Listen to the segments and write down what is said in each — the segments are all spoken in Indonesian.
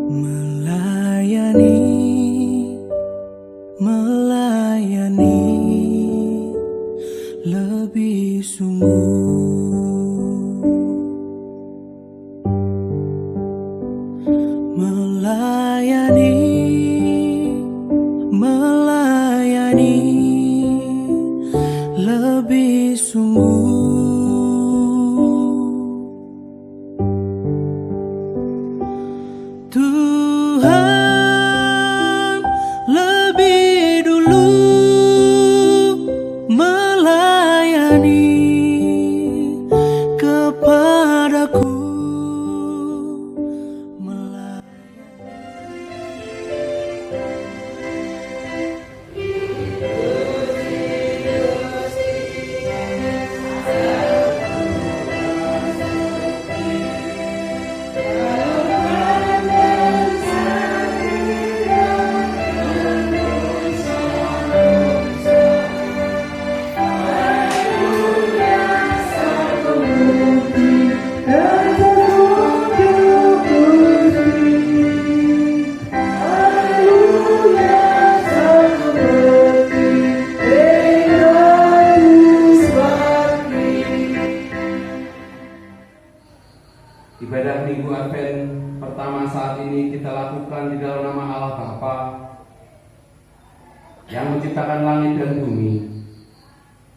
Melayani, melayani lebih sungguh. Melayani, melayani lebih sungguh. Tuhan lebih dulu melayani kepadaku. Ibadah Minggu Advent pertama saat ini kita lakukan di dalam nama Allah Bapa yang menciptakan langit dan bumi,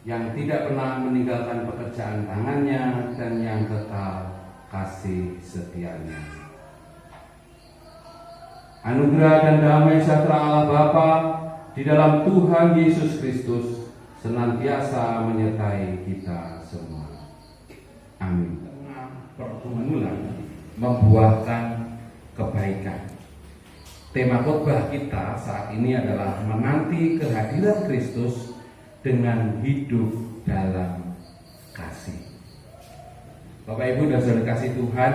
yang tidak pernah meninggalkan pekerjaan tangannya dan yang kekal kasih setianya. Anugerah dan damai sejahtera Allah Bapa di dalam Tuhan Yesus Kristus senantiasa menyertai kita semua. Amin. Pergumulan membuahkan kebaikan. Tema khotbah kita saat ini adalah menanti kehadiran Kristus dengan hidup dalam kasih. Bapak Ibu dan saudara kasih Tuhan,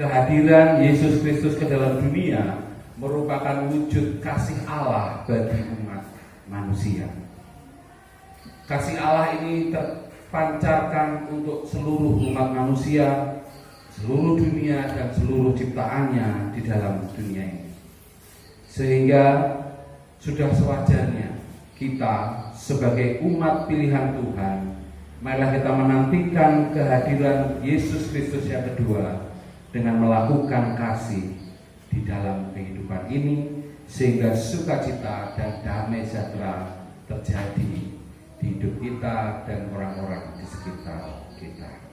kehadiran Yesus Kristus ke dalam dunia merupakan wujud kasih Allah bagi umat manusia. Kasih Allah ini terpancarkan untuk seluruh umat manusia, seluruh dunia dan seluruh ciptaannya di dalam dunia ini. Sehingga sudah sewajarnya kita sebagai umat pilihan Tuhan, marilah kita menantikan kehadiran Yesus Kristus yang kedua dengan melakukan kasih di dalam kehidupan ini, sehingga sukacita dan damai sejahtera terjadi di hidup kita dan orang-orang di sekitar kita.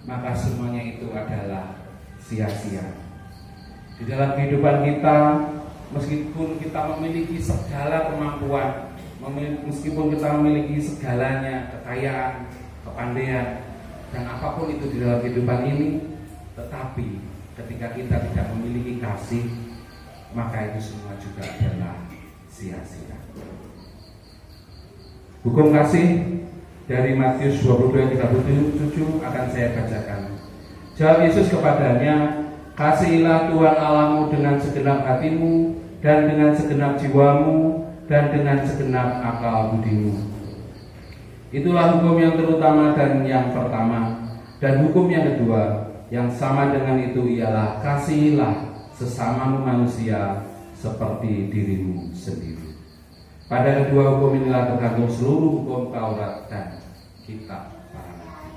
Maka semuanya itu adalah sia-sia. Di dalam kehidupan kita, meskipun kita memiliki segala kemampuan, meskipun kita memiliki segalanya, kekayaan, kepandaian, dan apapun itu di dalam kehidupan ini, tetapi ketika kita tidak memiliki kasih, maka itu semua juga adalah sia-sia. Hukum kasih dari Matius 22:37 akan saya bacakan. Jawab Yesus kepadanya, kasihilah Tuhan Allahmu dengan segenap hatimu, dan dengan segenap jiwamu, dan dengan segenap akal budimu. Itulah hukum yang terutama dan yang pertama. Dan hukum yang kedua, yang sama dengan itu ialah kasihilah sesamamu manusia seperti dirimu sendiri. Pada kedua hukum inilah tergantung seluruh hukum Taurat dan kitab para nabi.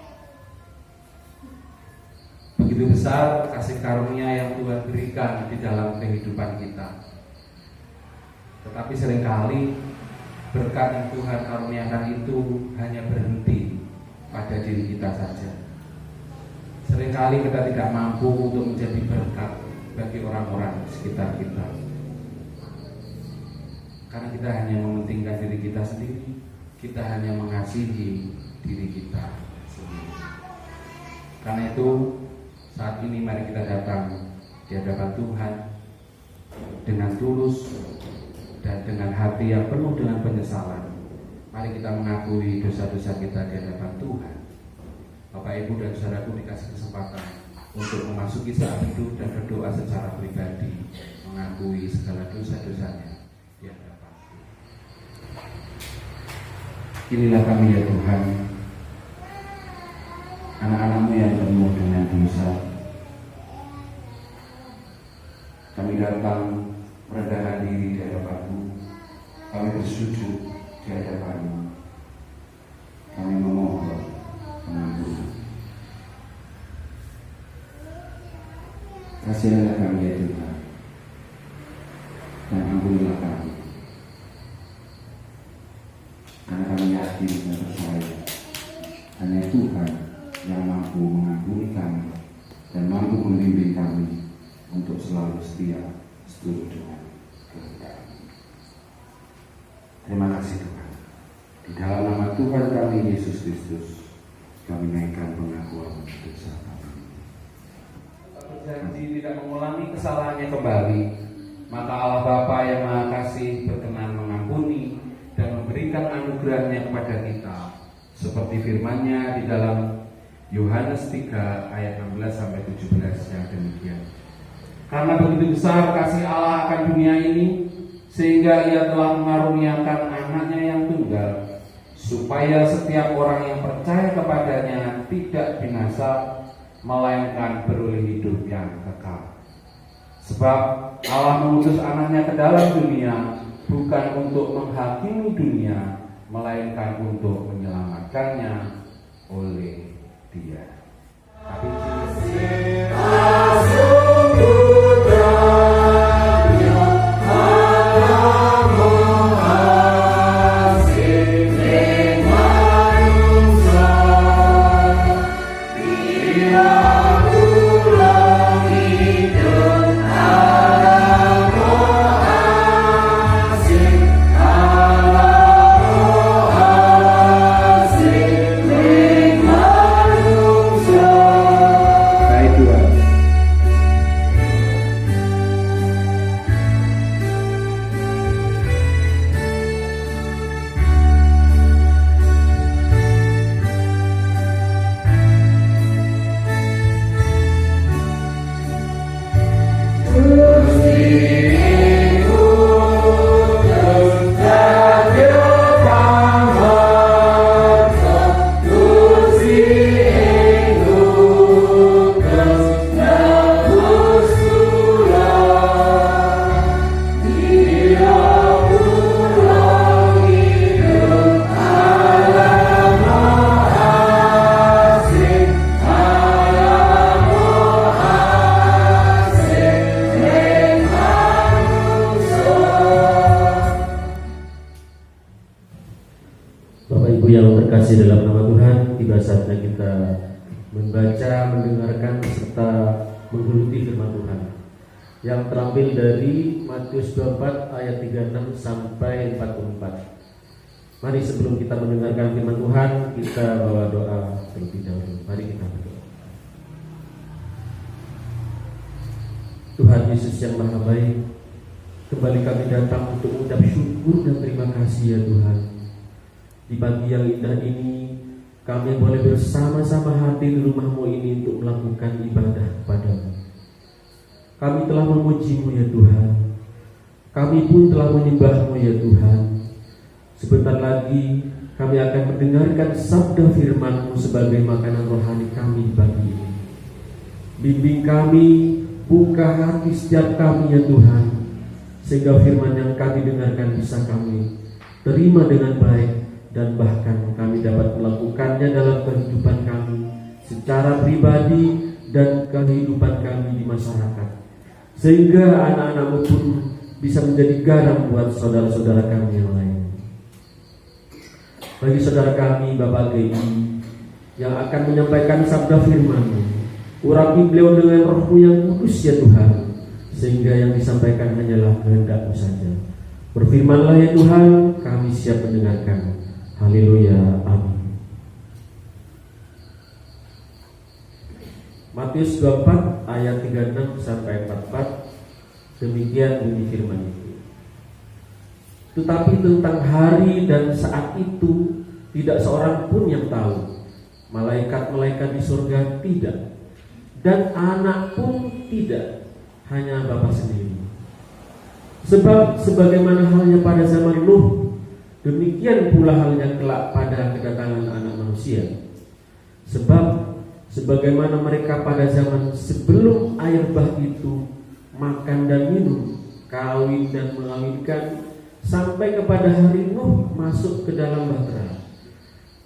Begitu besar kasih karunia yang Tuhan berikan di dalam kehidupan kita. Tetapi seringkali berkat yang Tuhan karuniakan itu hanya berhenti pada diri kita saja. Seringkali kita tidak mampu untuk menjadi berkat bagi orang-orang sekitar kita, karena kita hanya mementingkan diri kita sendiri. Kita hanya mengasihi diri kita sendiri. Karena itu saat ini mari kita datang di hadapan Tuhan dengan tulus dan dengan hati yang penuh dengan penyesalan. Mari kita mengakui dosa-dosa kita di hadapan Tuhan. Bapak, Ibu, dan saudaraku dikasih kesempatan untuk memasuki saat teduh dan berdoa secara pribadi, mengakui segala dosa-dosanya di hadapan Tuhan. Inilah kami ya Tuhan, anak-anak-Mu yang penuh dengan dosa. Kami datang merendahkan diri di hadapan-Mu. Kami bersujud di hadapan-Mu. Kami memohon pengampun. Kasihilah kami ya Tuhan, dan ampunilah kami, karena kami yakin dan percaya hanya Tuhan yang mampu mengampuni kami dan mampu membimbing kami untuk selalu setia seturut dengan kehendak. Terima kasih Tuhan. Di dalam nama Tuhan kami Yesus Kristus, kami naikkan pengakuan dosa kami. Berjanji tidak mengulangi kesalahannya kembali, maka Allah Bapa yang Maha Kasih berkenan mengampuni dan memberikan anugerahnya kepada kita, seperti firman-Nya di dalam Yohanes 3 ayat 16-17 yang demikian. Karena begitu besar kasih Allah akan dunia ini, sehingga Ia telah mengaruniakan anaknya yang tunggal, supaya setiap orang yang percaya kepadanya tidak binasa, melainkan beroleh hidup yang kekal. Sebab Allah mengutus anaknya ke dalam dunia, bukan untuk menghakimi dunia, melainkan untuk menyelamatkannya oleh Dia. Tapi dalam nama Tuhan, tiba saatnya kita membaca, mendengarkan, serta menggeluti firman Tuhan yang terambil dari Matius 24 ayat 36 sampai 44. Mari sebelum kita mendengarkan firman Tuhan, kita bawa doa terlebih dahulu. Mari kita berdoa. Tuhan Yesus yang Maha Baik, kembali kami datang untuk mengucap syukur dan terima kasih ya Tuhan. Di pagi yang indah ini, kami boleh bersama-sama hadir di rumah-Mu ini untuk melakukan ibadah kepada-Mu. Kami telah memuji-Mu ya Tuhan. Kami pun telah menyembah-Mu ya Tuhan. Sebentar lagi kami akan mendengarkan sabda firman-Mu sebagai makanan rohani kami di pagi ini. Bimbing kami, buka hati setiap kami ya Tuhan, sehingga firman yang kami dengarkan bisa kami terima dengan baik, dan bahkan kami dapat melakukannya dalam kehidupan kami secara pribadi dan kehidupan kami di masyarakat, sehingga anak-anakmu pun bisa menjadi garam buat saudara-saudara kami yang lain. Bagi saudara kami Bapak GI yang akan menyampaikan sabda firman-Mu, urapi beliau dengan Roh-Mu yang kudus ya Tuhan, sehingga yang disampaikan hanyalah kehendak-Mu saja. Berfirmanlah ya Tuhan, kami siap mendengarkan. Haleluya, amin. Matius 24 ayat 36 sampai 44, demikian bunyi firman itu. Tetapi tentang hari dan saat itu tidak seorang pun yang tahu, malaikat-malaikat di surga tidak, dan anak pun tidak, hanya Bapa sendiri. Sebab sebagaimana halnya pada zaman Nuh, demikian pula halnya kelak pada kedatangan Anak Manusia. Sebab sebagaimana mereka pada zaman sebelum air bah itu makan dan minum, kawin dan mengawinkan, sampai kepada hari Nuh masuk ke dalam bahtera,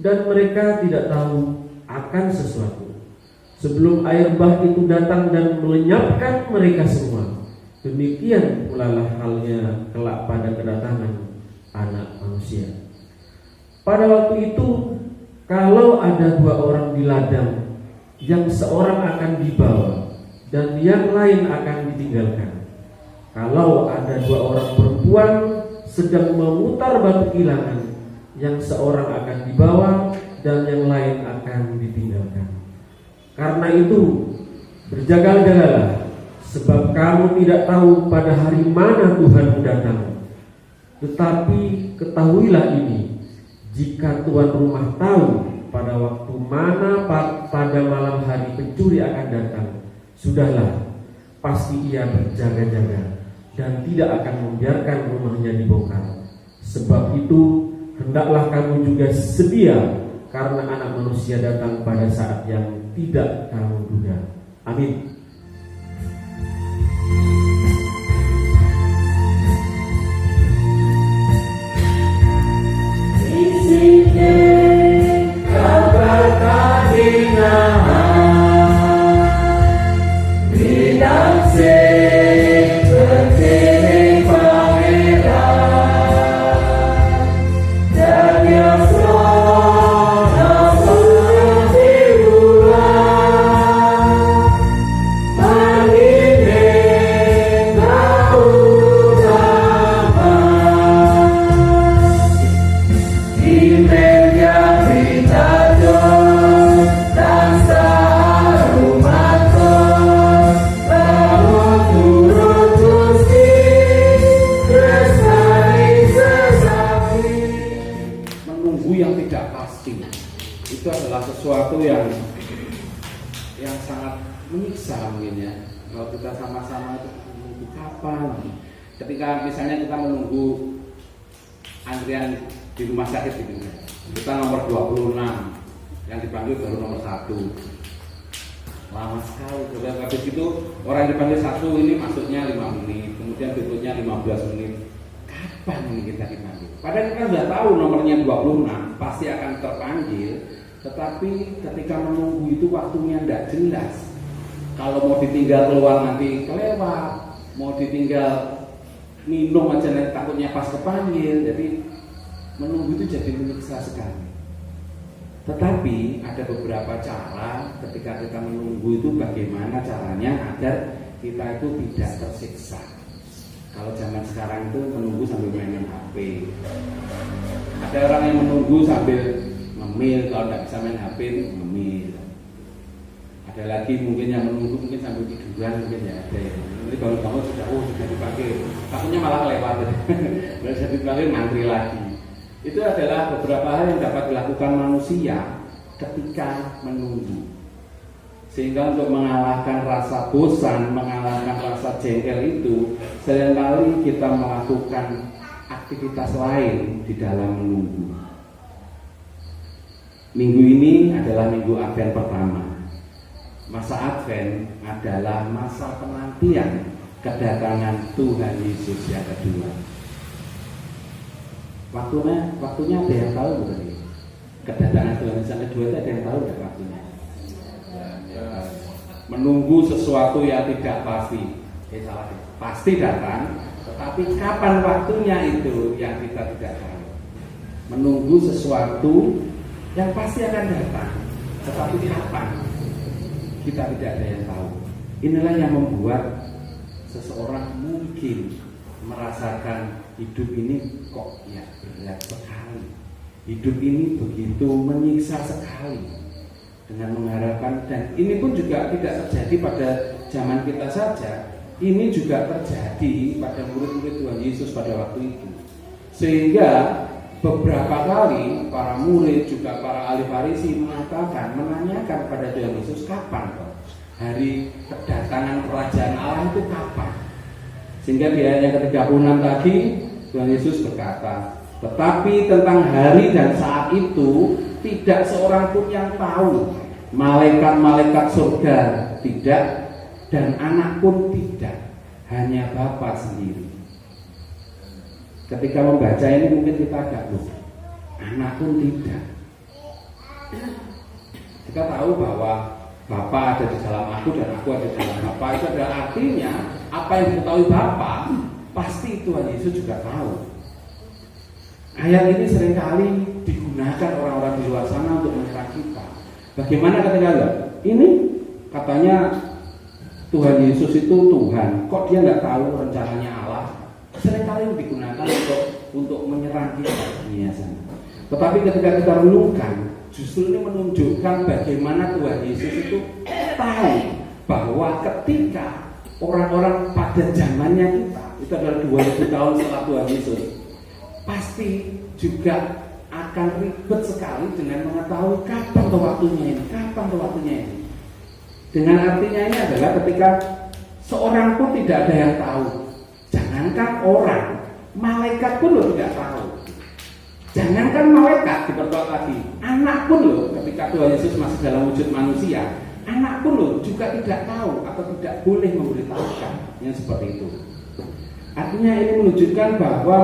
dan mereka tidak tahu akan sesuatu sebelum air bah itu datang dan melenyapkan mereka semua. Demikian pula lah halnya kelak pada kedatangan Anak Manusia. Pada waktu itu, kalau ada 2 orang di ladang, yang seorang akan dibawa dan yang lain akan ditinggalkan. Kalau ada 2 orang perempuan sedang memutar batu kilangan, yang seorang akan dibawa dan yang lain akan ditinggalkan. Karena itu, berjaga-jagalah, sebab kamu tidak tahu pada hari mana Tuhan datang. Tetapi ketahuilah ini, jika tuan rumah tahu pada waktu mana pada malam hari pencuri akan datang, sudahlah, pasti ia berjaga-jaga dan tidak akan membiarkan rumahnya dibongkar. Sebab itu, hendaklah kamu juga sedia, karena Anak Manusia datang pada saat yang tidak kamu duga. Amin. Sesuatu yang sangat menyiksa mungkin ya. Kalau kita sama-sama itu menunggu kapan? Ketika misalnya kita menunggu antrian di rumah sakit gitu, kita nomor 26, yang dipanggil baru nomor 1. Lama sekali. Kemudian habis itu orang yang dipanggil 1 ini masuknya 5 menit, kemudian berikutnya 15 menit. Kapan ini kita dipanggil? Padahal kita sudah tahu nomornya 26 pasti akan terpanggil. Tetapi ketika menunggu itu waktunya tidak jelas. Kalau mau ditinggal keluar nanti kelewat, mau ditinggal minum aja nanti takutnya pas kepanggil. Jadi menunggu itu jadi menyiksa sekali. Tetapi ada beberapa cara ketika kita menunggu itu, bagaimana caranya agar kita itu tidak tersiksa. Kalau zaman sekarang itu menunggu sambil mainin HP. Ada orang yang menunggu sambil ngemil, kalau tidak bisa main HP ngemil. Ada lagi mungkin yang menunggu mungkin sambil tiduran, mungkin ya ada ya. Nanti baru bangun sudah dipanggil, takutnya malah lewat. Baru sudah dipanggil ngantri lagi. Itu adalah beberapa hal yang dapat dilakukan manusia ketika menunggu. Sehingga untuk mengalahkan rasa bosan, mengalahkan rasa jengkel itu, seringkali kita melakukan aktivitas lain di dalam menunggu. Minggu ini adalah minggu Advent pertama. Masa Advent adalah masa penantian kedatangan Tuhan Yesus yang kedua. Waktunya ada yang tahu bukan? Kedatangan Tuhan Yesus yang kedua itu ada yang tahu nggak waktunya? menunggu sesuatu yang tidak pasti. Salah, pasti datang, tetapi kapan waktunya itu yang kita tidak tahu. Menunggu sesuatu yang pasti akan datang, tetapi kapan kita tidak ada yang tahu. Inilah yang membuat seseorang mungkin merasakan hidup ini kok ya berat sekali, hidup ini begitu menyiksa sekali, dengan mengharapkan. Dan ini pun juga tidak terjadi pada zaman kita saja, ini juga terjadi pada murid-murid Tuhan Yesus pada waktu itu. Sehingga beberapa kali para murid juga para ahli Farisi menanyakan pada Tuhan Yesus, kapan kok hari kedatangan kerajaan Allah itu kapan? Sehingga di ayat yang ke-36 tadi Tuhan Yesus berkata, tetapi tentang hari dan saat itu tidak seorang pun yang tahu, malaikat-malaikat surga tidak, dan anak pun tidak, hanya Bapa sendiri. Ketika membaca ini mungkin kita agak lupa, anak pun tidak. Kita tahu bahwa Bapa ada di dalam aku dan aku ada di dalam Bapa. Itu adalah artinya apa yang diketahui Bapa pasti Tuhan Yesus juga tahu. Ayat ini seringkali digunakan orang-orang di luar sana untuk menyerang kita. Bagaimana ketika ini katanya Tuhan Yesus itu Tuhan, kok dia nggak tahu rencananya Allah? Seringkali digunakan untuk menyerang kita biasanya. Tetapi ketika kita renungkan, justru ini menunjukkan bagaimana Tuhan Yesus itu tahu bahwa ketika orang-orang pada zamannya kita, itu adalah 2000 tahun setelah Tuhan Yesus, pasti juga akan ribet sekali dengan mengetahui kapan waktunya ini. Dengan artinya ini adalah ketika seorang pun tidak ada yang tahu. Jangankan orang, malaikat pun tidak tahu. Jangankan malaikat diperkuat lagi, anak pun ketika Tuhan Yesus masih dalam wujud manusia, anak pun juga tidak tahu atau tidak boleh memberitahukan yang seperti itu. Artinya ini menunjukkan bahwa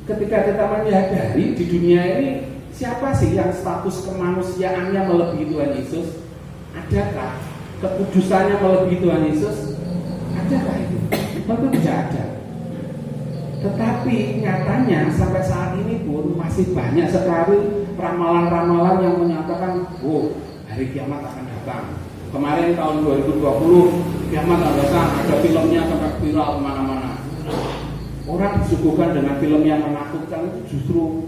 ketika kita menyadari di dunia ini siapa sih yang status kemanusiaannya melebihi Tuhan Yesus? Adakah kekudusannya melebihi Tuhan Yesus? Adakah itu? Tentu tidak ada. Tetapi nyatanya sampai saat ini pun masih banyak sekali ramalan-ramalan yang menyatakan, hari kiamat akan datang. Kemarin tahun 2020 kiamat akan datang, ada filmnya sampai viral kemana-mana. Orang disuguhkan dengan film yang menakutkan itu justru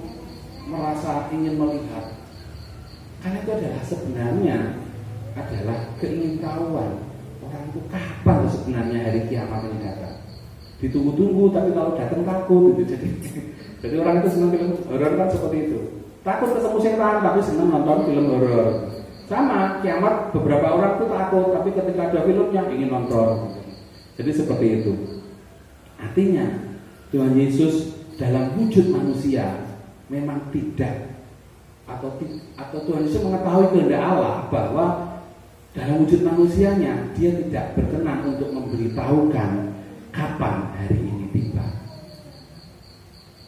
merasa ingin melihat. Karena itu adalah sebenarnya adalah keingintahuan orang itu kapan sebenarnya hari kiamat ini datang. Ditunggu-tunggu, tapi kalau datang takut gitu. Jadi orang itu senang film horor kan seperti itu. Takut ketemu setan tapi senang nonton film horor. Sama kiamat, beberapa orang itu takut tapi ketika ada filmnya ingin nonton. Jadi seperti itu. Artinya Tuhan Yesus dalam wujud manusia memang tidak atau Tuhan Yesus mengetahui kehendak Allah bahwa dalam wujud manusianya dia tidak berkenan untuk memberitahukan kapan hari ini tiba.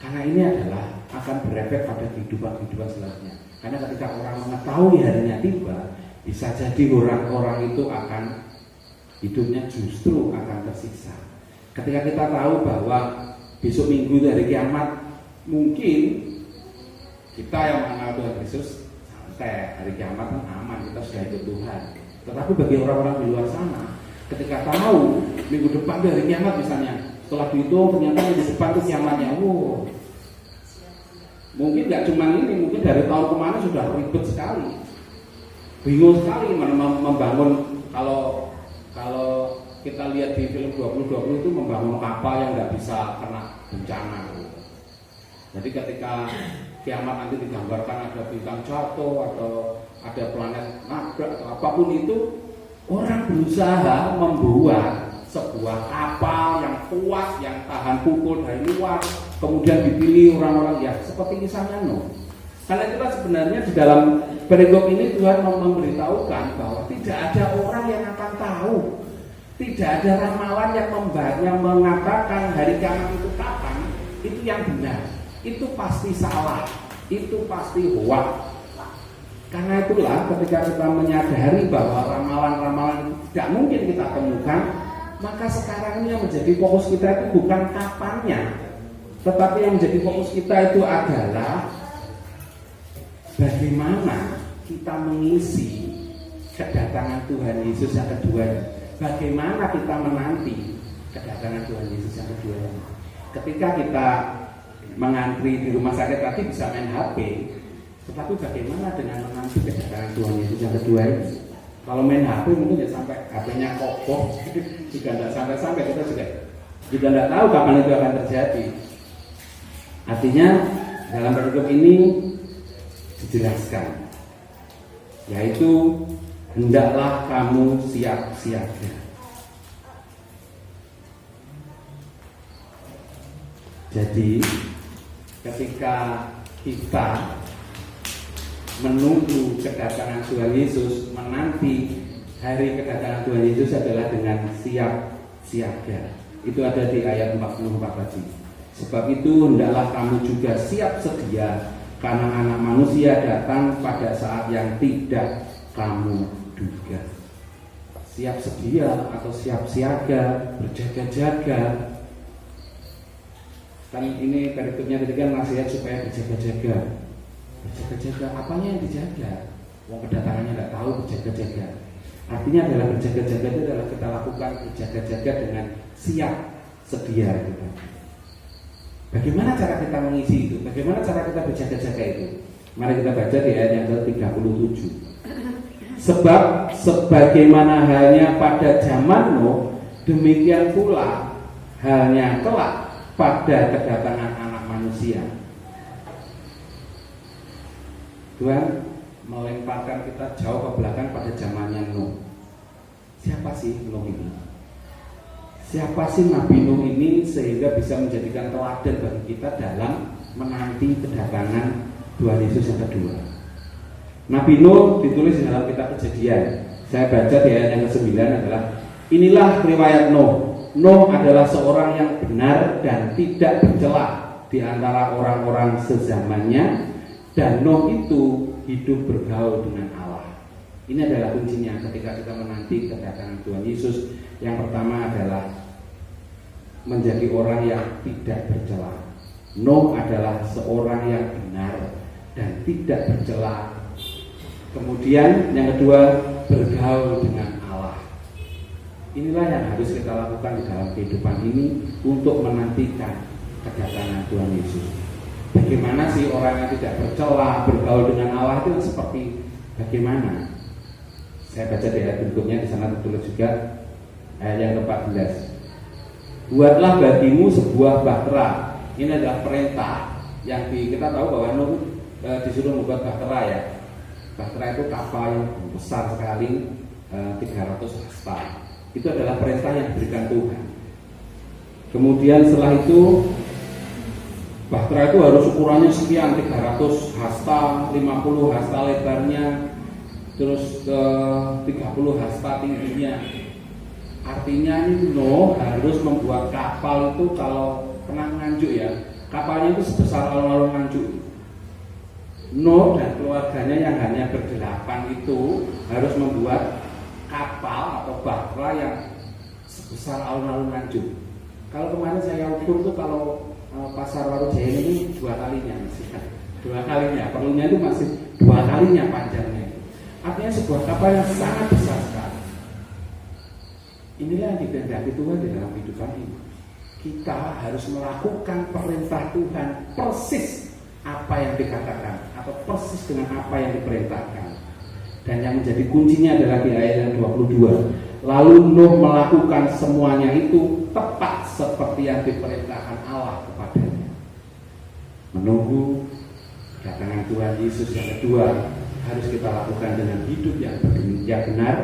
Karena ini adalah akan berefek pada kehidupan selanjutnya. Karena ketika orang mengetahui harinya tiba, bisa jadi orang-orang itu akan hidupnya justru akan tersiksa. Ketika kita tahu bahwa besok minggu dari kiamat, mungkin kita yang mengenal Tuhan Yesus santai, hari kiamat kan aman, kita sudah ikut Tuhan. Tetapi bagi orang-orang di luar sana, ketika tahu minggu depan dari kiamat misalnya, setelah dihitung ternyata di depan itu kiamatnya, mungkin nggak cuma ini, mungkin dari tahun kemarin sudah ribet sekali, bingung sekali membangun. Kalau kita lihat di film 2020 itu membangun kapal yang nggak bisa kena bencana. Jadi ketika kiamat nanti digambarkan ada bintang jatuh atau ada planet nabrak atau apapun itu, orang berusaha membuat sebuah kapal yang kuat, yang tahan pukul dari luar, kemudian dipilih orang-orang yang seperti kisahnya Nuh. Karena itulah sebenarnya di dalam perikop ini Tuhan memberitahukan bahwa tidak ada orang yang akan tahu, tidak ada ramalan yang mengatakan hari kiamat itu kapan, itu yang benar, itu pasti salah, itu pasti hoax. Karena itulah ketika kita menyadari bahwa ramalan-ramalan tidak mungkin kita temukan. Maka sekarang ini yang menjadi fokus kita itu bukan kapannya, tetapi yang menjadi fokus kita itu adalah bagaimana kita mengisi kedatangan Tuhan Yesus yang kedua. Bagaimana kita menanti kedatangan Tuhan Yesus yang kedua. Ketika kita mengantri di rumah sakit tadi bisa main HP, tetapi bagaimana dengan menanti kedatangan Tuhan Yesus yang kedua ini? Kalau main HP mungkin ya sampai HP-nya kokoh, juga tidak sampai-sampai, kita juga tidak tahu kapan itu akan terjadi. Artinya dalam perikop ini dijelaskan, yaitu hendaklah kamu siap siaga. Jadi ketika kita menunggu kedatangan Tuhan Yesus, menanti hari kedatangan Tuhan Yesus adalah dengan siap siaga. Itu ada di ayat 44 tadi. Sebab itu hendaklah kamu juga siap sedia, karena anak manusia datang pada saat yang tidak kamu duga. Siap sedia atau siap siaga, berjaga-jaga. Kan ini berikutnya tadi kan nasihat supaya berjaga-jaga. Berjaga-jaga, apanya yang dijaga? Wong kedatangannya nggak tahu, berjaga-jaga. Artinya adalah berjaga-jaga itu adalah kita lakukan berjaga-jaga dengan siap sedia gitu. Bagaimana cara kita mengisi itu? Bagaimana cara kita berjaga-jaga itu? Mari kita baca di ayat yang ke-37. Sebab sebagaimana halnya pada zaman Nuh, demikian pula halnya kelak pada kedatangan anak manusia. Tuhan melemparkan kita jauh ke belakang pada zamannya Nuh. Siapa sih Nuh ini? Siapa sih Nabi Nuh ini sehingga bisa menjadikan teladan bagi kita dalam menanti kedatangan Tuhan Yesus yang kedua? Nabi Nuh ditulis di dalam kitab Kejadian. Saya baca di ayat yang ke-9 adalah, inilah riwayat Nuh. Nuh adalah seorang yang benar dan tidak bercela di antara orang-orang sezamannya. Dan Nuh itu hidup bergaul dengan Allah. Ini adalah kuncinya ketika kita menanti kedatangan Tuhan Yesus. Yang pertama adalah menjadi orang yang tidak bercela. Nuh adalah seorang yang benar dan tidak bercela. Kemudian yang kedua, bergaul dengan Allah. Inilah yang harus kita lakukan di dalam kehidupan ini untuk menantikan kedatangan Tuhan Yesus. Bagaimana sih orang yang tidak bercela bergaul dengan Allah itu seperti bagaimana? Saya baca di ayat berikutnya, di sana tertulis juga ayat yang ke-14. Buatlah bagimu sebuah bahtera. Ini adalah perintah yang kita tahu bahwa Nuh disuruh membuat bahtera ya. Bahtera itu kapal yang besar sekali, 300 hasta. Itu adalah perintah yang diberikan Tuhan. Kemudian setelah itu bahtera itu harus ukurannya sekian, 300 hasta, 50 hasta lebarnya, terus 30 hasta tingginya. Artinya ini Nuh harus membuat kapal itu, kalau pernah nganjuk ya, kapalnya itu sebesar alun-alun Nganjuk. Nuh dan keluarganya yang hanya berdelapan itu harus membuat kapal atau bahtera yang sebesar alun-alun Nganjuk. Kalau kemarin saya ukur tuh, kalau pasar Warujaya ini 2 kalinya, masih 2 kalinya, perlunya itu masih 2 kalinya panjangnya. Artinya sebuah kapal yang sangat besar sekali. Inilah yang dikehendaki Tuhan di dalam kehidupan ini. Kita harus melakukan perintah Tuhan persis apa yang dikatakan atau persis dengan apa yang diperintahkan. Dan yang menjadi kuncinya adalah di ayat yang 22. Lalu Nuh melakukan semuanya itu tepat seperti yang diperintahkan Allah kepadanya. Menunggu kedatangan Tuhan Yesus yang kedua harus kita lakukan dengan hidup yang benar,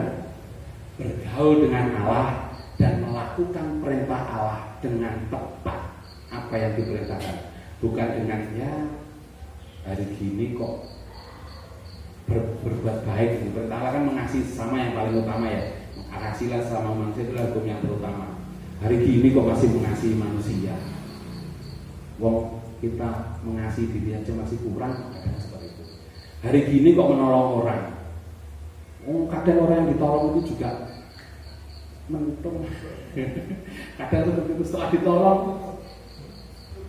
bergaul dengan Allah, dan melakukan perintah Allah dengan tepat apa yang diperintahkan. Bukan dengan ya hari gini kok berbuat baik. Perintah Allah kan mengasihi sesama yang paling utama ya. Mengasihilah sesama manusia, itulah hukum yang terutama. Hari gini kok masih mengasihi manusia. Wong kita mengasihi diri aja masih kurang, kadang seperti itu. Hari gini kok menolong orang. Kadang orang yang ditolong itu juga mentung. Kadang seperti itu, setelah ditolong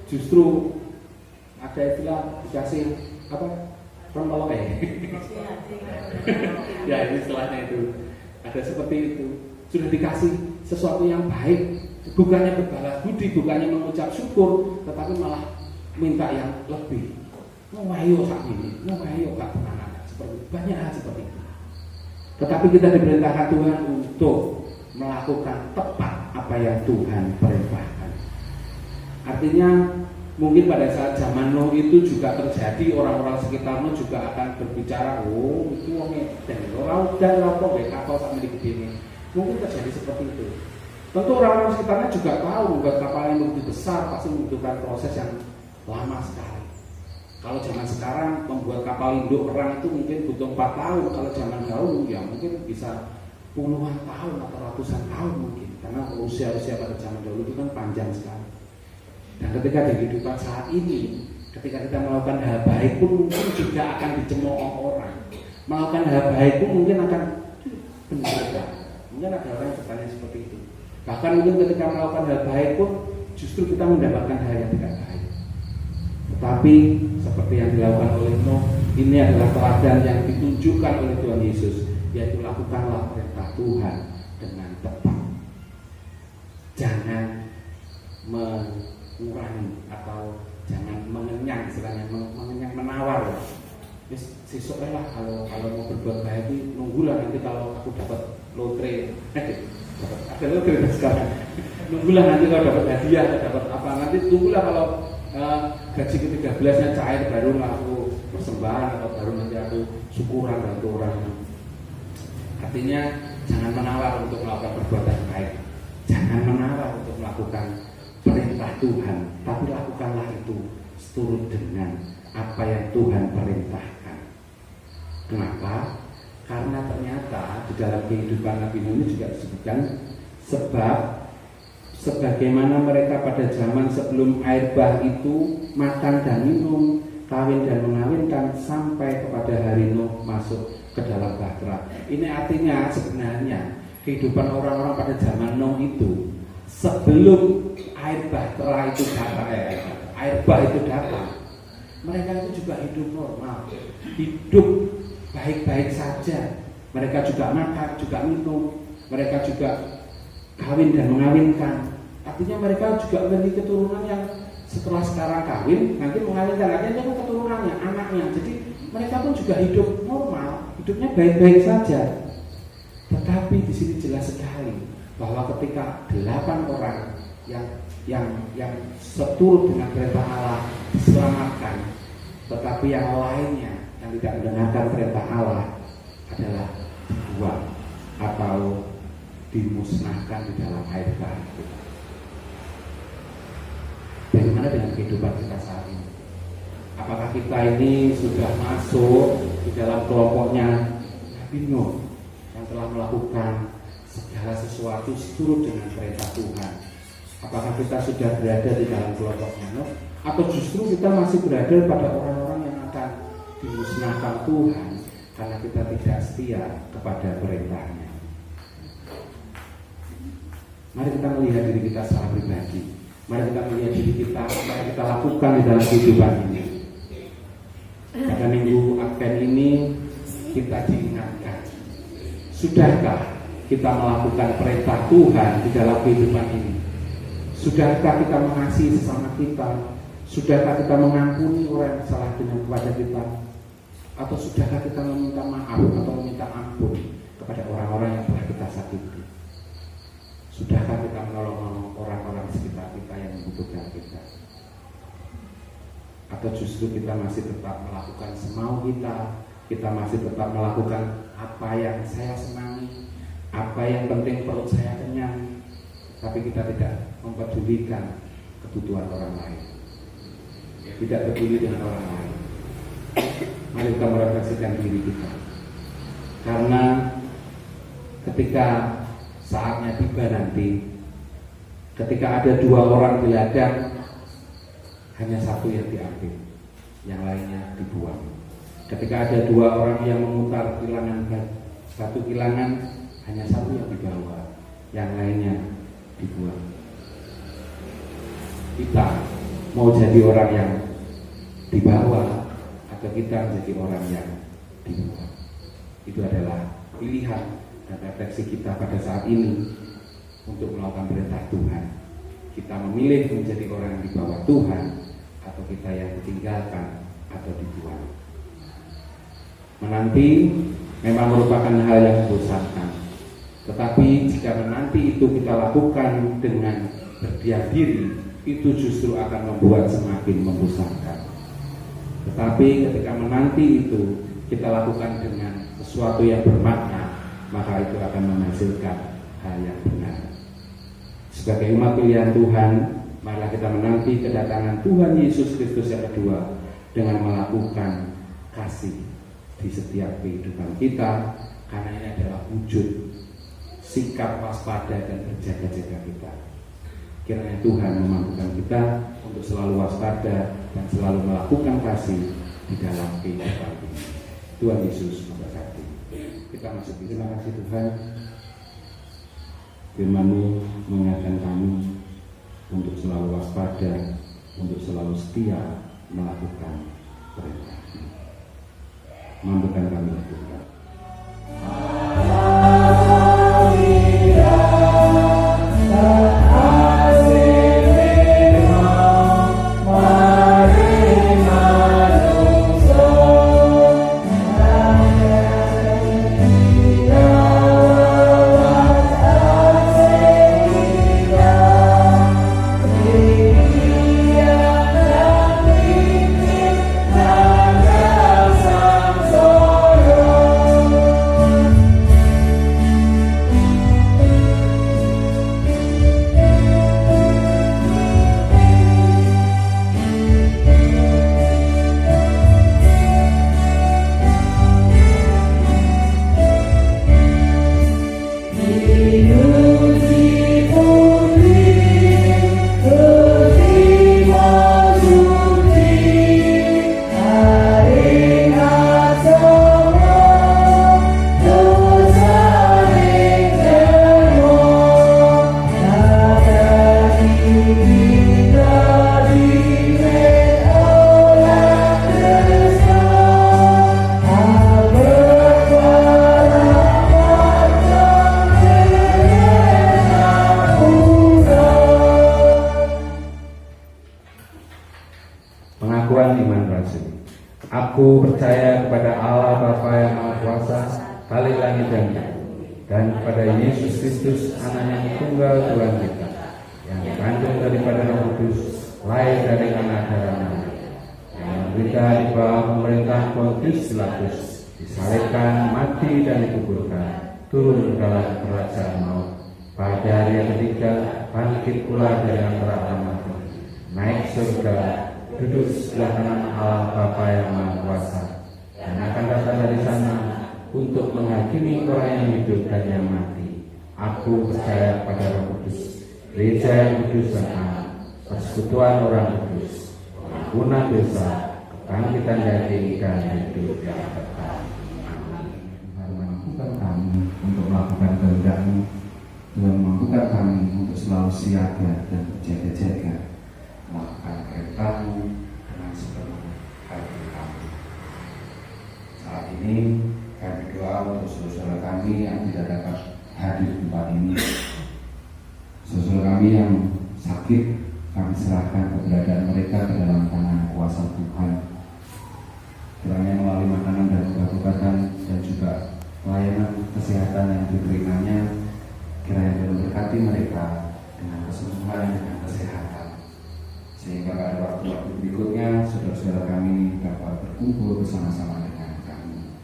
justru ada istilah dikasih apa? Rontolok ya. Ya ini istilahnya itu. Ada seperti itu. Sudah dikasih sesuatu yang baik, bukannya berbalas budi, bukannya mengucap syukur, tetapi malah minta yang lebih. Mau ayo kak ini, mau ayo kak anak-anak, seperti banyak hal seperti itu. Tetapi kita diperintahkan Tuhan untuk melakukan tepat apa yang Tuhan perintahkan. Artinya mungkin pada saat zaman Nuh itu juga terjadi, orang-orang sekitar Nuh juga akan berbicara, oh itu orangnya dan orang dan lapor kapal sampai di begini. Mungkin terjadi seperti itu. Tentu orang-orang sekitarnya juga tahu membuat kapal yang begitu besar pasti membutuhkan proses yang lama sekali. Kalau zaman sekarang membuat kapal induk perang itu mungkin butuh 4 tahun. Kalau zaman dahulu ya mungkin bisa puluhan tahun atau ratusan tahun mungkin. Karena usia-usia pada zaman dahulu itu kan panjang sekali. Dan ketika di kehidupan saat ini, ketika kita melakukan hal baik pun mungkin juga akan dicemooh orang. Melakukan hal baik pun mungkin akan benar. Mungkin ada orang yang bertanya seperti itu. Bahkan mungkin ketika melakukan hal baik pun justru kita mendapatkan hal yang tidak baik. Tetapi seperti yang dilakukan oleh Nuh, ini adalah teladan yang ditunjukkan oleh Tuhan Yesus, yaitu lakukanlah perintah Tuhan dengan tepat. Jangan mengurangi atau jangan mengenyang, istilahnya mengenyang menawar. Sesuk lah kalau mau berbuat baik itu nunggulah nanti kalau aku dapat lotre, ada lotre sekarang. Nunggulah nanti kalau dapat hadiah atau dapat apa, nanti tunggulah kalau gaji ke-13-nya cair baru aku persembahan atau baru nanti aku syukuran bantu orang. Artinya jangan menawar untuk melakukan perbuatan baik, jangan menawar untuk melakukan perintah Tuhan, tapi lakukanlah itu seturut dengan apa yang Tuhan perintahkan. Kenapa? Karena ternyata di dalam kehidupan Nabi Nuh ini juga disebutkan sebab sebagaimana mereka pada zaman sebelum air bah itu makan dan minum, kawin dan mengawinkan sampai kepada hari Nuh masuk ke dalam bahtera. Ini artinya sebenarnya kehidupan orang-orang pada zaman Nuh itu sebelum air bahtera itu datang, air bah itu datang, mereka itu juga hidup normal, hidup baik-baik saja. Mereka juga makan, juga minum, mereka juga kawin dan mengawinkan. Artinya mereka juga memiliki keturunan yang setelah sekarang kawin nanti mengawinkan, artinya keturunannya, anaknya. Jadi mereka pun juga hidup normal, hidupnya baik-baik saja. Tetapi di sini jelas sekali bahwa ketika 8 orang yang seturut dengan perintah Allah diselamatkan, tetapi yang lainnya yang tidak mendengarkan perintah Allah adalah dibuang atau dimusnahkan di dalam air bah. Bagaimana dengan kehidupan kita saat ini? Apakah kita ini sudah masuk di dalam kelompoknya Nabi Nuh yang telah melakukan segala sesuatu seturut dengan perintah Tuhan? Apakah kita sudah berada di dalam kelompoknya Nuh, atau justru kita masih berada pada orang-orang yang akan dimusnahkan Tuhan karena kita tidak setia kepada perintahnya? Mari kita melihat diri kita secara pribadi. Mari kita melihat diri kita, apa yang kita lakukan di dalam kehidupan ini. Pada minggu Advent ini kita diingatkan, sudahkah kita melakukan perintah Tuhan di dalam kehidupan ini? Sudahkah kita mengasihi sesama kita? Sudahkah kita mengampuni orang yang salah dengan kepada kita? Atau sudahkah kita meminta maaf atau meminta ampun kepada orang-orang yang telah kita sakiti? Sudahkah kita menolong orang-orang sekitar kita yang membutuhkan kita? Atau justru kita masih tetap melakukan semau kita masih tetap melakukan apa yang saya senangi, apa yang penting perut saya kenyang, tapi kita tidak mempedulikan kebutuhan orang lain, tidak peduli dengan orang lain. Mari kita merefleksikan diri kita, karena ketika saatnya tiba nanti, ketika ada 2 orang di ladang, hanya 1 yang diambil, yang lainnya dibuang. Ketika ada 2 orang yang memutar kilangan, 1 kilangan, hanya 1 yang dibawa, yang kita mau jadi orang yang di bawah atau kita menjadi orang yang di bawah. Itu adalah pilihan dan refleksi kita pada saat ini untuk melakukan perintah Tuhan. Kita memilih menjadi orang yang di bawah Tuhan atau kita yang ditinggalkan atau dibuang. Menanti memang merupakan hal yang membosankan, tetapi jika menanti itu kita lakukan dengan berdiam diri, itu justru akan membuat semakin membosankan. Tetapi ketika menanti itu kita lakukan dengan sesuatu yang bermakna, maka itu akan menghasilkan hal yang benar. Sebagai umat pilihan Tuhan, marilah kita menanti kedatangan Tuhan Yesus Kristus yang kedua dengan melakukan kasih di setiap kehidupan kita, karena ini adalah wujud sikap waspada dan berjaga-jaga kita. Kiranya Tuhan memampukan kita untuk selalu waspada dan selalu melakukan kasih di dalam kehidupan ini. Tuhan Yesus memberkati. Kita masuk. Terima kasih Tuhan. Firman-Mu mengingatkan kami untuk selalu waspada, untuk selalu setia melakukan perintah-Mu. Mampukan kami Tuhan. Pengakuan iman rasuli. Aku percaya kepada Allah Bapa yang Maha Kuasa, Khalik langit dan bumi, dan kepada Yesus Kristus, Anaknya yang tunggal Tuhan kita, yang dikandung daripada Roh Kudus, lahir dari anak darah Maria, yang menderita di bawah pemerintahan Pontius Pilatus, disalibkan, mati dan dikuburkan, turun ke dalam kerajaan maut, pada hari yang ketiga bangkit pula dari antara orang mati, naik surga, duduk sebelah kanan Allah Bapa yang Maha Kuasa, dan akan datang dari sana untuk menghakimi orang yang hidup dan yang mati. Aku percaya pada Roh Kudus, Gereja yang kudus dan aman, persekutuan orang kudus, pengampunan dosa, kebangkitan dari dan hidup yang kekal. Amin. Tuhan mampukan kami untuk melakukan kehendak-Mu. Tuhan mampukan kami untuk selalu siaga dan berjaga-jaga melakukan perintah-Mu dengan sepenuh hati kami. Saat ini kami doa untuk saudara kami yang tidak dapat hadir di tempat ini. Saudara kami yang sakit, kami serahkan keberadaan mereka ke dalam tangan kuasa Tuhan. Kiranya melalui makanan dan obat-obatan dan juga pelayanan kesehatan yang diterimanya, kiranya Tuhan berkati mereka dengan kesembuhan dan kesehatan, sehingga pada waktu-waktu berikutnya saudara-saudara kami dapat berkumpul bersama-sama dengan kami.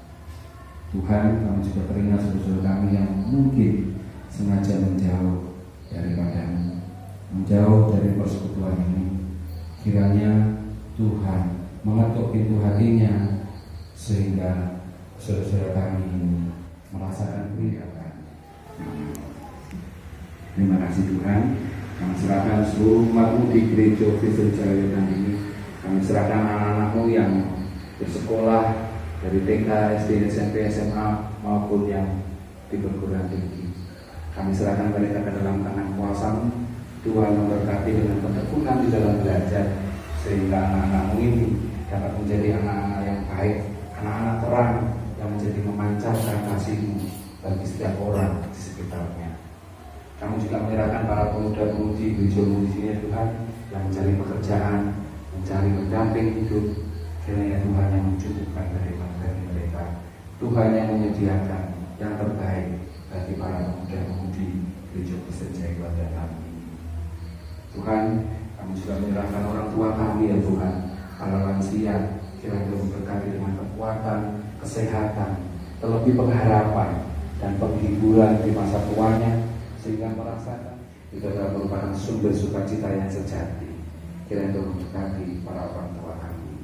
Tuhan, kami juga teringat saudara-saudara kami yang mungkin sengaja menjauh daripada-Mu, menjauh dari persekutuan ini. Kiranya Tuhan mengetuk pintu hatinya sehingga saudara-saudara kami ini merasakan kebenaran. Terima kasih Tuhan. Kami serahkan seluruh umat-Mu di Gereja Kristen Jayawetan ini. Kami serahkan anak-anak-Mu yang bersekolah dari TK, SD, SMP, SMA maupun yang di perguruan tinggi. Kami serahkan mereka ke dalam tangan kuasa-Mu. Tuhan memberkati dengan ketekunan di dalam belajar, sehingga anak-anakmu ini dapat menjadi anak-anak yang baik, anak-anak terang yang menjadi memancarkan kasih-Mu bagi setiap orang di sekitarnya. Kami juga menyerahkan para pemuda-pemudi gereja-Mu di sini, Tuhan, yang mencari pekerjaan, mencari pendamping hidup. Kiranya Tuhan yang mencukupkan dari mereka, Tuhan yang menyediakan yang terbaik bagi para pemuda-pemudi gereja Kristen Jaya Wadatan. Tuhan, kami juga menyerahkan orang tua kami, ya Tuhan, para lansia, kiranya memberkati dengan kekuatan, kesehatan, terlebih pengharapan dan penghiburan di masa tuanya, sehingga merasakan itu adalah merupakan sumber sukacita yang sejati. Kiranya memberkati para orang tua kami.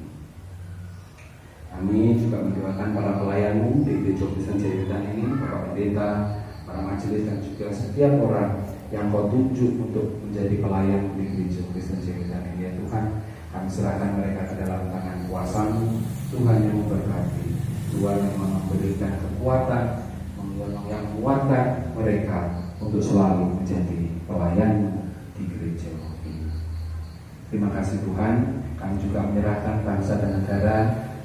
Kami juga mendoakan para pelayan-Mu di gereja Kristen Jaya Wadatan ini, Bapak Pendeta, para majelis, dan juga setiap orang yang Kau tunjuk untuk menjadi pelayan di gereja Kristen Jaya Wadatan ini, ya Tuhan. Kami serahkan mereka ke dalam tangan kuasa-Mu. Tuhan yang memberkati, Tuhan yang memberikan kekuatan, yang menguatkan mereka untuk selalu menjadi pelayan di gereja ini. Terima kasih Tuhan. Kami juga menyerahkan bangsa dan negara,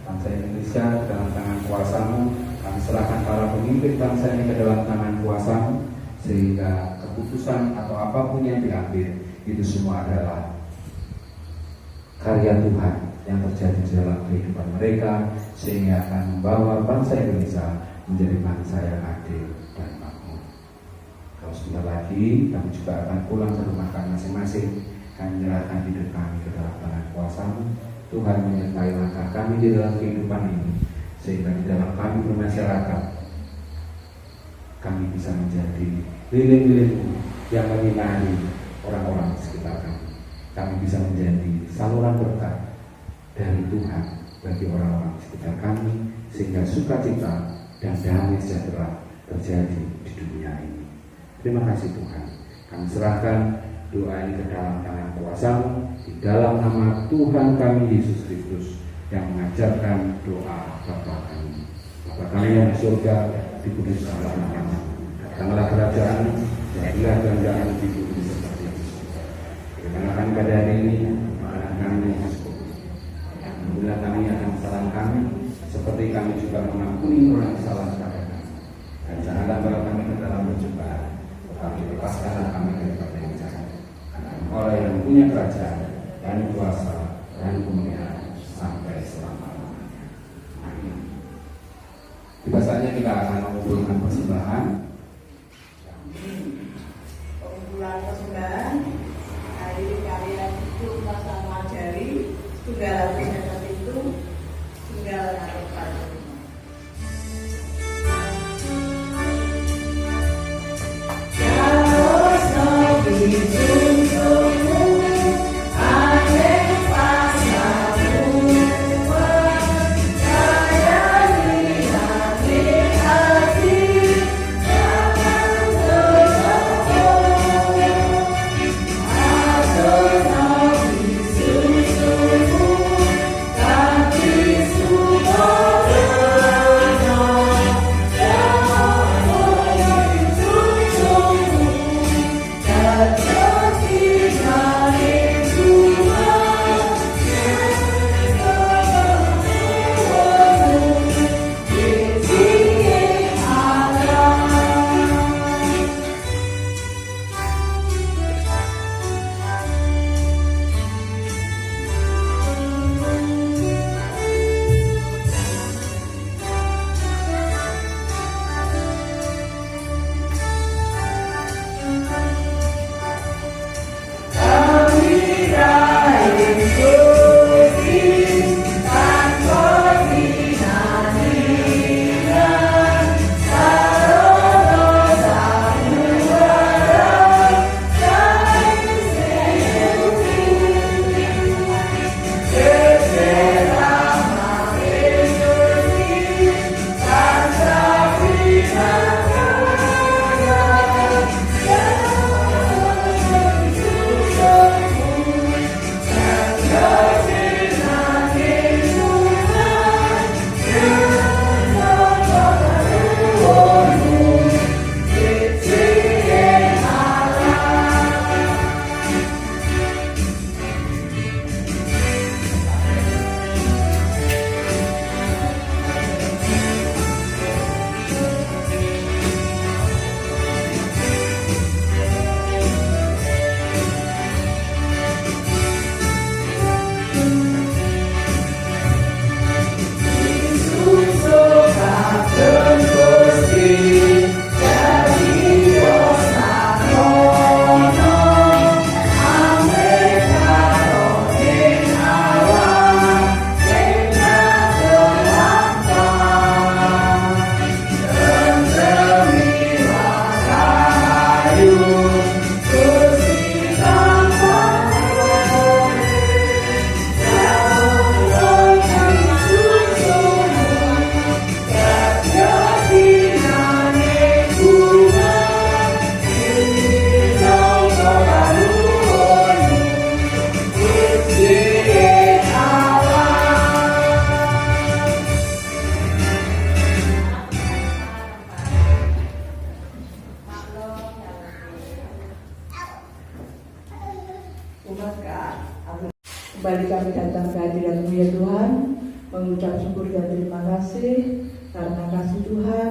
bangsa Indonesia ke dalam tangan kuasa-Mu. Kami serahkan para pemimpin bangsa ini ke dalam tangan kuasa-Mu, sehingga keputusan atau apapun yang diambil itu semua adalah karya Tuhan yang terjadi di dalam kehidupan mereka, sehingga akan membawa bangsa Indonesia menjadi bangsa yang adil dan makmur. Kalau sebentar lagi kami juga akan pulang ke rumah kami masing-masing. Kami menyerahkan hidup kami ke dalam tangan kuasa-Mu. Tuhan menyertai langkah kami di dalam kehidupan ini, sehingga di dalam kami bermasyarakat kami bisa menjadi lilin-lilin-Mu yang menyinari orang-orang di sekitar kami. Kami bisa menjadi saluran berkat dari Tuhan bagi orang-orang di sekitar kami, sehingga sukacita dan damai sejahtera terjadi di dunia ini. Terima kasih Tuhan. Kami serahkan doa ini ke dalam tangan kuasa-Mu, di dalam nama Tuhan kami Yesus Kristus yang mengajarkan doa Bapa kami. Bapa kami yang di surga, dikuduskanlah nama-Mu. Datanglah kerajaan-Mu, jadilah kehendak-Mu di bumi seperti di surga. Berikanlah kami pada hari ini makanan kami yang cukup. Ampunilah kami akan kesalahan kami, seperti kami juga mengampuni orang yang salah kepada kami. Dan janganlah bawa kami ke dalam pencobaan, tetapi lepaskanlah kami daripada yang jahat. Karena Engkau yang punya kerajaan dan kuasa dan kemuliaan sampai selama-lamanya. Amin. Tiba saatnya kita akan mengumpulkan persembahan. Pengumpulan persembahan hari kalian itu bersama jari tunggal peserta itu tinggal naruh pada Love. rumah kembali kami datang ke hadirat-Mu ya Tuhan, mengucap syukur dan terima kasih karena kasih Tuhan,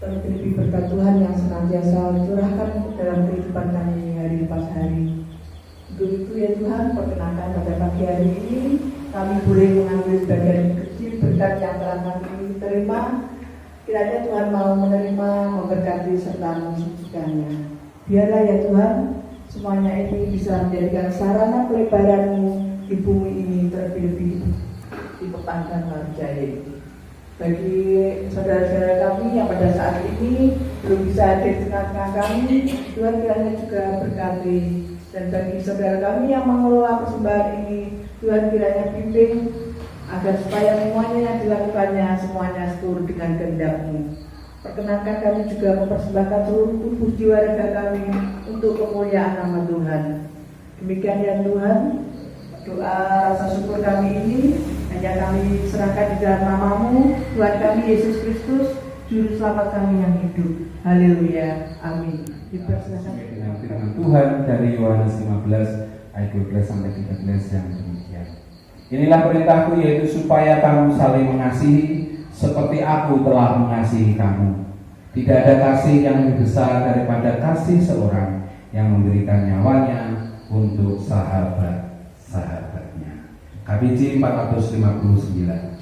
terlebih berkat Tuhan yang senantiasa curahkan dalam kehidupan kami hari lepas hari. Untuk itu ya Tuhan, perkenankan pada pagi hari ini kami boleh mengambil bagian kecil berkat yang telah kami terima. Kiranya Tuhan mau menerima, memberkati serta mensucikannya. Biarlah ya Tuhan, semuanya ini bisa menjadikan sarana pelebaran-Mu di bumi ini, terlebih di Pepandan Marjaya ini. Bagi saudara-saudara kami yang pada saat ini belum bisa hadir di tengah-tengah kami, Tuhan kiranya juga berkati. Dan bagi saudara kami yang mengelola persembahan ini, Tuhan kiranya bimbing agar supaya semuanya yang dilakukannya semuanya seturut dengan kehendak-Mu. Perkenankan kami juga mempersembahkan seluruh tubuh jiwa raga kami untuk kemuliaan nama Tuhan. Demikian ya Tuhan, doa rasa syukur kami ini hanya kami serahkan di dalam nama-Mu, Tuhan kami Yesus Kristus, Juru Selamat kami yang hidup. Haleluya, amin. Dipersilakan dengan firman Tuhan dari Yohanes 15 ayat 12 sampai 13 yang demikian. Inilah perintahku, yaitu supaya kamu saling mengasihi seperti aku telah mengasihi kamu. Tidak ada kasih yang lebih besar daripada kasih seorang yang memberikan nyawanya untuk sahabat-sahabatnya. KBJ 459.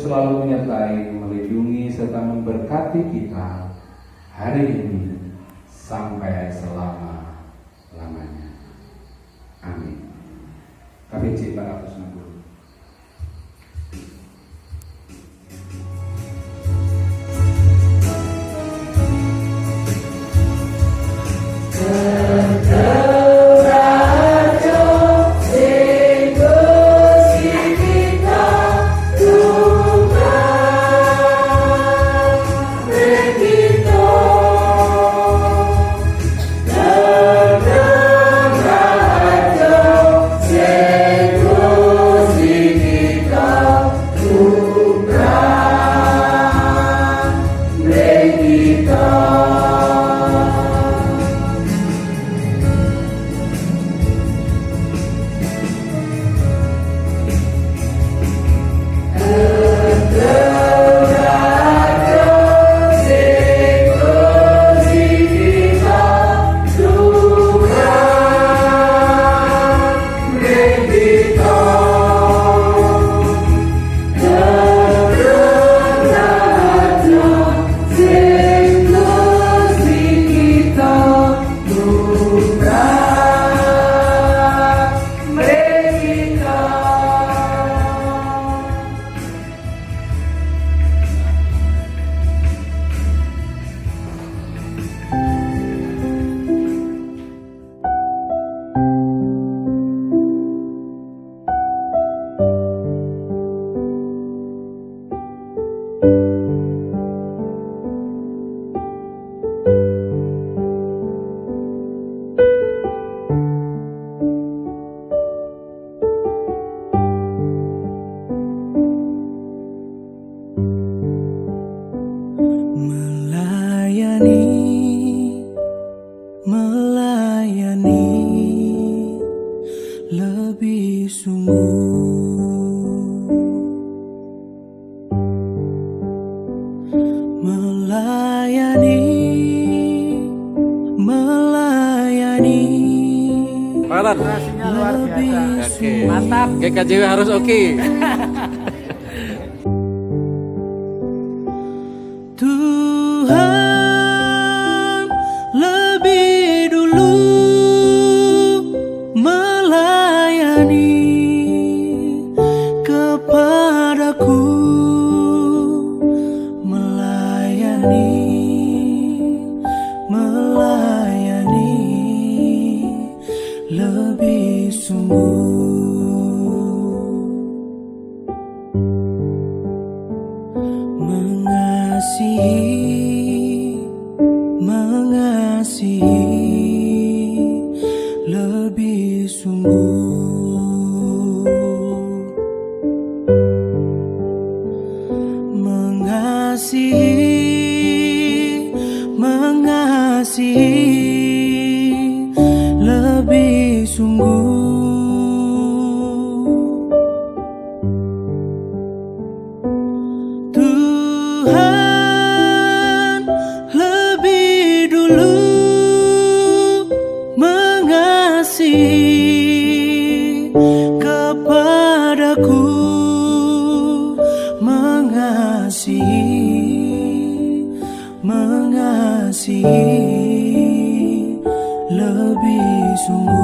Selalu menyertai, melindungi, serta memberkati kita hari ini sampai selama-lamanya. Amin. KBJ 460. melayani melayani, melayani. Orasinya luar biasa. Oke. Mantap. GKJW harus oke. Tuhan lebih dulu melayani kepadaku, melayani, melayani lebih sungguh. Mengasihi, mengasihi lebih sungguh. Mengasihi, mengasihi lebih sungguh. Tuhan lebih dulu mengasihi kepadaku, mengasihi, mengasihi lebih sungguh.